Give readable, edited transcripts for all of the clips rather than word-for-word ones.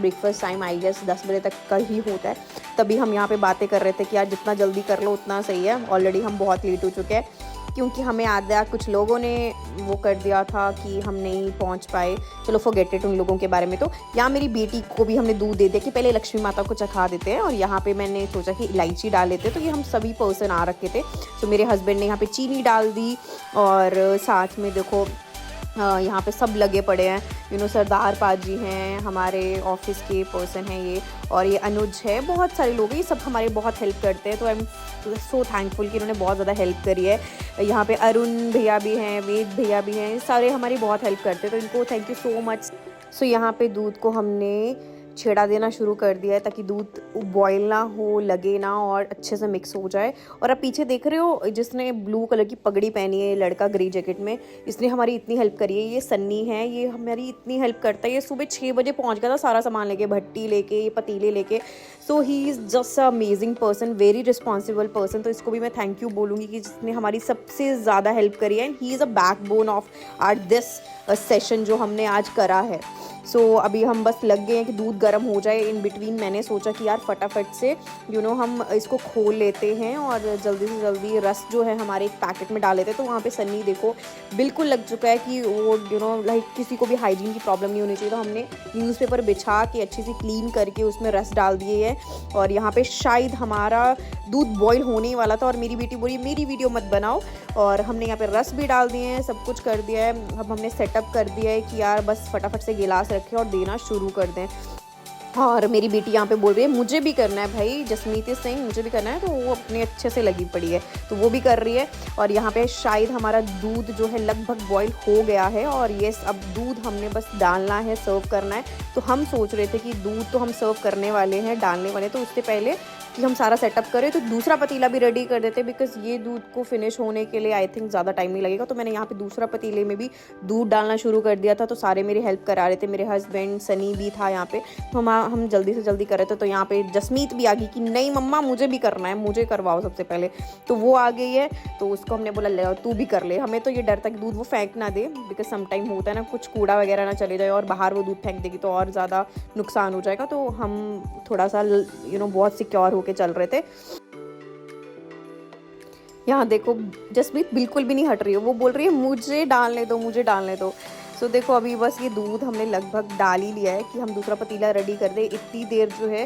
Breakfast time I guess 10 बजे तक का ही होता है। तभी हम यहाँ पे बातें कर रहे थे कि यार जितना जल्दी कर लो उतना सही है, ऑलरेडी हम बहुत लेट हो चुके हैं, क्योंकि हमें आधा कुछ लोगों ने वो कर दिया था कि हम नहीं पहुंच पाए। चलो फॉरगेट इट उन लोगों के बारे में। तो यहाँ मेरी बेटी को भी हमने दूध दे दिया कि पहले लक्ष्मी माता को चखा देते हैं, और यहाँ पे मैंने सोचा कि इलायची डाल लेते, तो ये हम सभी पर्सन आ रखे थे। तो मेरे हस्बैंड ने यहाँ पे चीनी डाल दी, और साथ में देखो यहाँ पे सब लगे पड़े हैं। सरदार पाजी हैं, हमारे ऑफिस के पर्सन हैं ये, और ये अनुज है, बहुत सारे लोग हैं, ये सब हमारे बहुत हेल्प करते हैं। तो आई एम सो थैंकफुल कि इन्होंने बहुत ज़्यादा हेल्प करी है। यहाँ पे अरुण भैया भी हैं, वेद भैया भी हैं, सारे हमारी बहुत हेल्प करते हैं, तो इनको थैंक यू सो मच। सो यहाँ पे दूध को हमने छेड़ा देना शुरू कर दिया है ताकि दूध बॉयल ना हो, लगे ना, और अच्छे से मिक्स हो जाए। और आप पीछे देख रहे हो जिसने ब्लू कलर की पगड़ी पहनी है, लड़का ग्रे जैकेट में, इसने हमारी इतनी हेल्प करी है। ये सन्नी है, ये हमारी इतनी हेल्प करता है। ये सुबह 6 बजे पहुंच गया था सारा सामान लेके, भट्टी लेके, ये पतीले लेके। So he is just a amazing person, very responsible person. तो इसको भी मैं थैंक यू बोलूँगी कि जिसने हमारी सबसे ज़्यादा हेल्प करी है, and he is a backbone of our this session जो हमने आज करा है। सो अभी हम बस लग गए हैं कि दूध गर्म हो जाए। इन बिटवीन मैंने सोचा कि यार फटाफट से हम इसको खोल लेते हैं और जल्दी से जल्दी रस जो है हमारे एक पैकेट में डाल लेते हैं। तो वहाँ पे सन्नी देखो बिल्कुल लग चुका है कि वो लाइक किसी को भी हाइजीन की प्रॉब्लम नहीं होनी चाहिए। तो हमने न्यूज़पेपर बिछा के अच्छी सी क्लीन करके उसमें रस डाल दिए है, और यहाँ पे शायद हमारा दूध बॉईल होने ही वाला था, और मेरी बेटी बोली मेरी वीडियो मत बनाओ, और हमने यहाँ पे रस भी डाल दिए हैं, सब कुछ कर दिया है। अब हमने सेटअप कर दिया है कि यार बस फटाफट से गिलास रखें और देना शुरू कर दें। और मेरी बेटी यहाँ पे बोल रही है मुझे भी करना है भाई, जसमीत सिंह मुझे भी करना है, तो वो अपने अच्छे से लगी पड़ी है, तो वो भी कर रही है। और यहाँ पे शायद हमारा दूध जो है लगभग बॉईल हो गया है, और यस अब दूध हमने बस डालना है, सर्व करना है। तो हम सोच रहे थे कि दूध तो हम सर्व करने वाले हैं, डालने वाले, तो उससे पहले कि हम सारा सेटअप करें तो दूसरा पतीला भी रेडी कर देते, बिकॉज ये दूध को फिनिश होने के लिए आई थिंक ज़्यादा टाइम नहीं लगेगा। तो मैंने यहाँ पे दूसरा पतीले में भी दूध डालना शुरू कर दिया था। तो सारे मेरी हेल्प करा रहे थे, मेरे हस्बैंड, सनी भी था यहाँ पे, तो हम जल्दी से जल्दी कर रहे थे। तो यहाँ पे जसमीत भी आ गई कि नहीं मम्मा मुझे भी करना है, मुझे करवाओ सबसे पहले। तो वो आ गई है, तो उसको हमने बोला ले तू भी कर ले। हमें तो ये डर था कि दूध वो फेंक ना दे, बिकॉज समटाइम होता है ना कुछ कूड़ा वगैरह ना चले जाए और बाहर वो दूध फेंक देगी तो और ज़्यादा नुकसान हो जाएगा। तो हम थोड़ा सा बहुत सिक्योर होके चल रहे थे। यहाँ देखो जसमीत बिल्कुल भी नहीं हट रही है, वो बोल रही है मुझे डालने दो, मुझे डालने दो। सो देखो अभी बस ये दूध हमने लगभग डाल ही लिया है कि हम दूसरा पतीला रेडी कर दें। इतनी देर जो है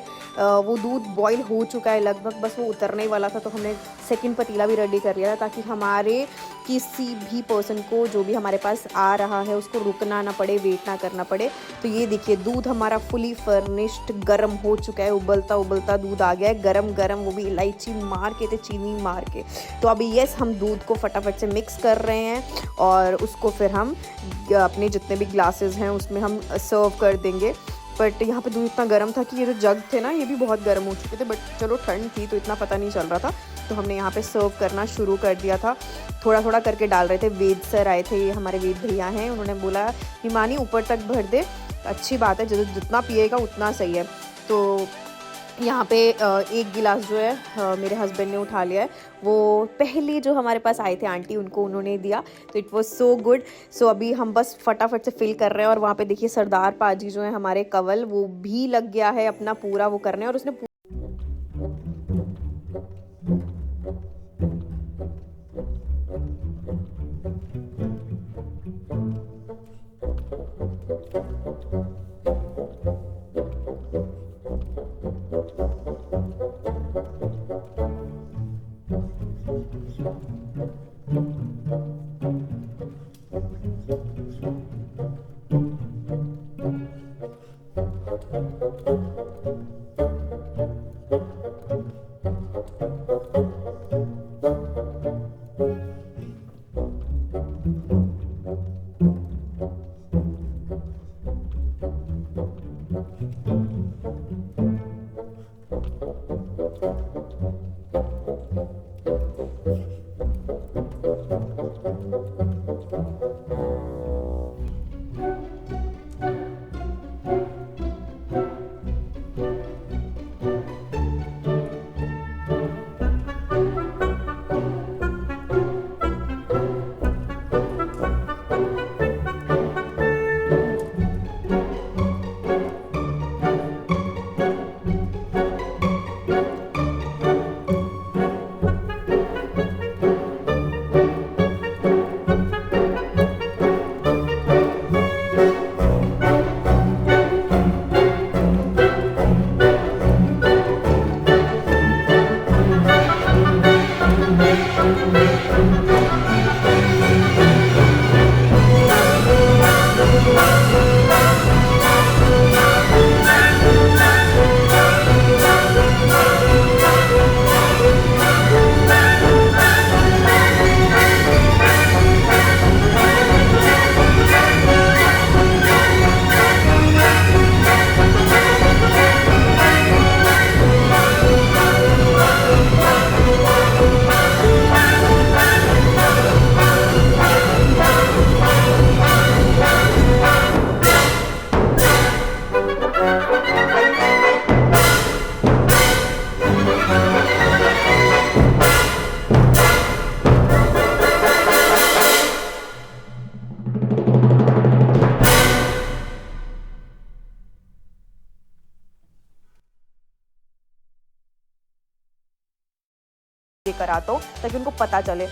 वो दूध बॉईल हो चुका है लगभग, बस वो उतरने ही वाला था। तो हमने सेकंड पतीला भी रेडी कर लिया था ताकि हमारे किसी भी पर्सन को जो भी हमारे पास आ रहा है उसको रुकना ना पड़े, वेट ना करना पड़े। तो ये देखिए दूध हमारा फुली फर्निश्ड गर्म हो चुका है, उबलता उबलता दूध आ गया है गरम गरम, वो भी इलायची मार के, चीनी मार के। तो अभी यस हम दूध को फटाफट से मिक्स कर रहे हैं और उसको फिर हम अपने जितने भी ग्लासेस हैं उसमें हम सर्व कर देंगे। बट यहाँ पे दूध इतना गर्म था कि ये जो जग थे ना ये भी बहुत गर्म हो चुके थे, बट चलो ठंड थी तो इतना पता नहीं चल रहा था। तो हमने यहाँ पे सर्व करना शुरू कर दिया था, थोड़ा थोड़ा करके डाल रहे थे। वेद सर आए थे, ये हमारे वेद भैया हैं, उन्होंने बोला हिमानी ऊपर तक भर दे, अच्छी बात है, जितना पिएगा उतना सही है। तो यहाँ पे एक गिलास जो है मेरे हस्बैंड ने उठा लिया है, वो पहले जो हमारे पास आए थे आंटी उनको उन्होंने दिया, तो इट वाज सो गुड। सो अभी हम बस फटाफट से फिल कर रहे हैं। और वहाँ पे देखिए सरदार पाजी जो है हमारे कंवल, वो भी लग गया है अपना पूरा वो करने, और उसने लेकर आता हूँ ताकि उनको पता चले।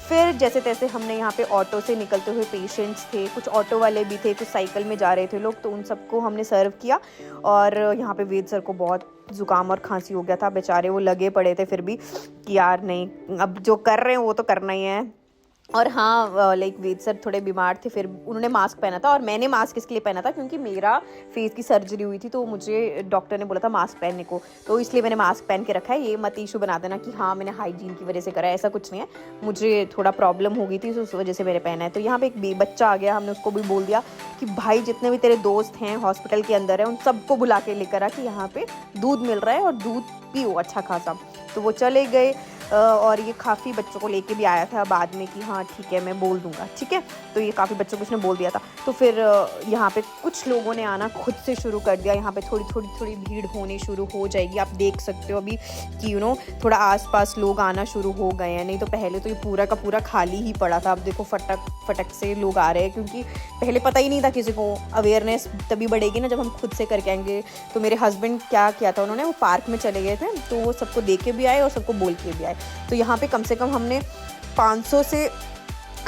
फिर जैसे तैसे हमने यहाँ पे ऑटो से निकलते हुए पेशेंट्स थे, कुछ ऑटो वाले भी थे, कुछ साइकिल में जा रहे थे लोग, तो उन सबको हमने सर्व किया। और यहाँ पे वेद सर को बहुत ज़ुकाम और खांसी हो गया था, बेचारे वो लगे पड़े थे फिर भी कि यार नहीं, अब जो कर रहे हैं वो तो करना ही है। और हाँ, लाइक वेद सर थोड़े बीमार थे, फिर उन्होंने मास्क पहना था और मैंने मास्क इसके लिए पहना था क्योंकि मेरा फेस की सर्जरी हुई थी, तो मुझे डॉक्टर ने बोला था मास्क पहनने को, तो इसलिए मैंने मास्क पहन के रखा है। ये मत इशू बना देना कि हाँ मैंने हाइजीन की वजह से करा है, ऐसा कुछ नहीं है, मुझे थोड़ा प्रॉब्लम हो गई थी तो उस वजह से मैंने पहना है। तो यहाँ पे एक बच्चा आ गया, हमने उसको भी बोल दिया कि भाई जितने भी तेरे दोस्त हैं हॉस्पिटल के अंदर हैं उन सबको बुला के लेकर आ कि यहाँ पे दूध मिल रहा है और दूध पियो अच्छा खासा। तो वो चले गए और ये काफ़ी बच्चों को लेके भी आया था बाद में कि हाँ ठीक है मैं बोल दूंगा, ठीक है। तो ये काफ़ी बच्चों को उसने बोल दिया था। तो फिर यहाँ पे कुछ लोगों ने आना खुद से शुरू कर दिया। यहाँ पे थोड़ी भीड़ होनी शुरू हो जाएगी, आप देख सकते हो अभी कि थोड़ा आसपास लोग आना शुरू हो गए हैं। नहीं तो पहले तो ये पूरा का पूरा खाली ही पड़ा था। अब देखो फटक से लोग आ रहे हैं क्योंकि पहले पता ही नहीं था किसी को। अवेयरनेस तभी बढ़ेगी ना जब हम खुद से करके आएंगे। तो मेरे हस्बैंड क्या किया था, उन्होंने वो पार्क में चले गए थे, तो वो सबको दे के भी आए और सबको बोल के भी आए। तो यहाँ पे कम से कम हमने 500 से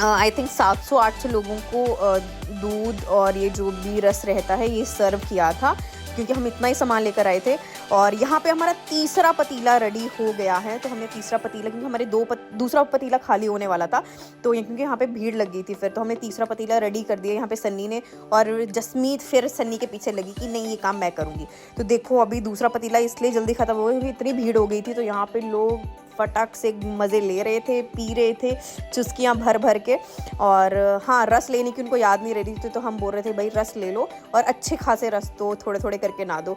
आई थिंक 700-800 लोगों को दूध और ये जो भी रस रहता है ये सर्व किया था क्योंकि हम इतना ही सामान लेकर आए थे। और यहाँ पे हमारा तीसरा पतीला रेडी हो गया है। तो हमने तीसरा पतीला, क्योंकि हमारे दूसरा पतीला खाली होने वाला था, तो क्योंकि यहाँ पे भीड़ लग गई थी फिर, तो हमने तीसरा पतीला रेडी कर दिया यहाँ पे सन्नी ने। और जसमीत फिर सन्नी के पीछे लगी कि नहीं ये काम मैं करूँगी। तो देखो अभी दूसरा पतीला इसलिए जल्दी ख़त्म हो गया क्योंकि इतनी भीड़ हो गई थी। तो यहाँ पे लोग फटाक से मज़े ले रहे थे, पी रहे थे चुस्कियाँ भर भर के। और हाँ, रस लेने की उनको याद नहीं रही थी, तो हम बोल रहे थे भाई रस ले लो और अच्छे खासे रस दो, थोड़े थोड़े करके ना दो।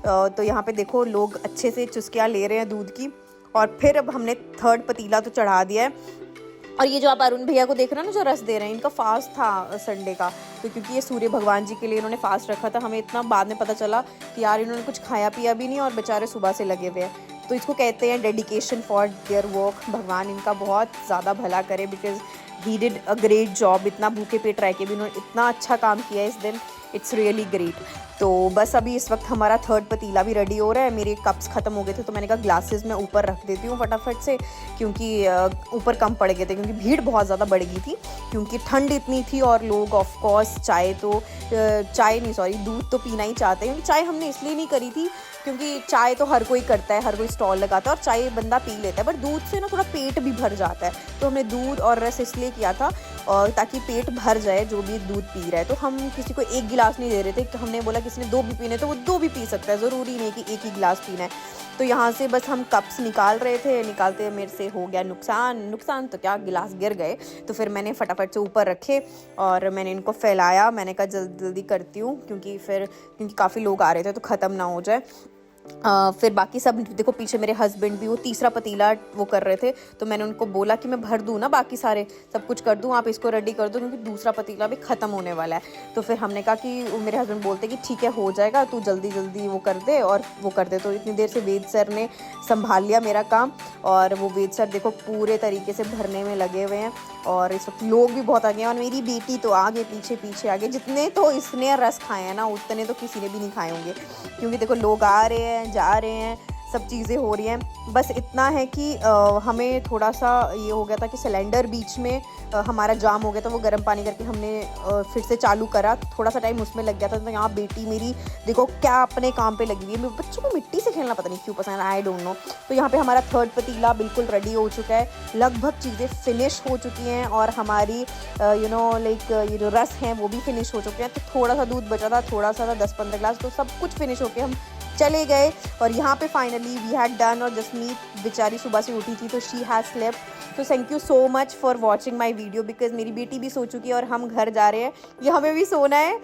तो यहाँ पे देखो लोग अच्छे से चुस्कियाँ ले रहे हैं दूध की। और फिर अब हमने थर्ड पतीला तो चढ़ा दिया है। और ये जो आप अरुण भैया को देख रहे हैं ना जो रस दे रहे हैं, इनका फास्ट था संडे का, तो क्योंकि ये सूर्य भगवान जी के लिए इन्होंने फास्ट रखा था। हमें इतना बाद में पता चला कि यार इन्होंने कुछ खाया पिया भी नहीं और बेचारे सुबह से लगे हुए हैं। तो इसको कहते हैं डेडिकेशन फॉर देयर वर्क। भगवान इनका बहुत ज़्यादा भला करे because he did a great job. इतना भूखे पेट रह के भी उन्होंने इतना अच्छा काम किया इस दिन, इट्स रियली ग्रेट। तो बस अभी इस वक्त हमारा थर्ड पतीला भी रेडी हो रहा है। मेरे कप्स ख़त्म हो गए थे तो मैंने कहा ग्लासेस में ऊपर रख देती हूँ फटाफट से, क्योंकि ऊपर कम पड़ गए थे क्योंकि भीड़ बहुत ज़्यादा बढ़ गई थी क्योंकि ठंड इतनी थी। और लोग ऑफ कोर्स दूध तो पीना ही चाहते हैं। चाय हमने इसलिए नहीं करी थी क्योंकि चाय तो हर कोई करता है, हर कोई स्टॉल लगाता है और चाय बंदा पी लेता है, बट दूध से ना थोड़ा पेट भी भर जाता है। तो हमने दूध और रस इसलिए किया था और ताकि पेट भर जाए जो भी दूध पी रहा है। तो हम किसी को एक गिलास नहीं दे रहे थे, तो हमने बोला किसी ने 2 भी पीने तो वो 2 भी पी सकता है, ज़रूरी नहीं कि एक ही गिलास पीना है। तो यहाँ से बस हम कप्स निकाल रहे थे, निकालते मेरे से हो गया नुकसान तो क्या, गिलास गिर गए। तो फिर मैंने फटाफट से ऊपर रखे और मैंने इनको फैलाया। मैंने कहा जल्दी करती हूँ क्योंकि काफ़ी लोग आ रहे थे तो ख़त्म ना हो जाए। फिर बाकी सब देखो पीछे मेरे हस्बैंड भी वो तीसरा पतीला वो कर रहे थे, तो मैंने उनको बोला कि मैं भर दूँ ना, बाकी सारे सब कुछ कर दूँ, आप इसको रेडी कर दो क्योंकि दूसरा पतीला भी ख़त्म होने वाला है। तो फिर हमने कहा कि मेरे हस्बैंड बोलते कि ठीक है हो जाएगा, तू जल्दी वो कर दे और वो कर दे। तो इतनी देर से वेद सर ने संभाल लिया मेरा काम और वो वेद सर देखो पूरे तरीके से भरने में लगे हुए हैं। और इस वक्त लोग भी बहुत आ गए हैं और मेरी बेटी तो आगे पीछे आगे, जितने तो इसने रस खाए हैं ना उतने तो किसी ने भी नहीं खाए होंगे क्योंकि देखो लोग आ रहे हैं जा रहे हैं, सब चीज़ें हो रही हैं। बस इतना है कि हमें थोड़ा सा ये हो गया था कि सिलेंडर बीच में हमारा जाम हो गया था, वो गर्म पानी करके हमने फिर से चालू करा, थोड़ा सा टाइम उसमें लग गया था। तो यहाँ बेटी मेरी देखो क्या अपने काम पे लगी हुई है। बच्चों को मिट्टी से खेलना पता नहीं क्यों पसंद, आई डोंट नो। तो यहाँ पे हमारा थर्ड पतीला बिल्कुल रेडी हो चुका है, लगभग चीज़ें फिनिश हो चुकी हैं और हमारी ये जो रस हैं वो भी फिनिश हो चुके हैं। तो थोड़ा सा दूध बचा था, थोड़ा सा था 10-15 ग्लास, तो सब कुछ फिनिश होके हम चले गए। और यहाँ पे फाइनली वी हैड डन। और जसमीत बेचारी सुबह से उठी थी तो शी हैज़ स्लेप्ट। तो thank you so much for watching my video because मेरी बेटी भी सो चुकी है और हम घर जा रहे हैं, ये हमें भी सोना है।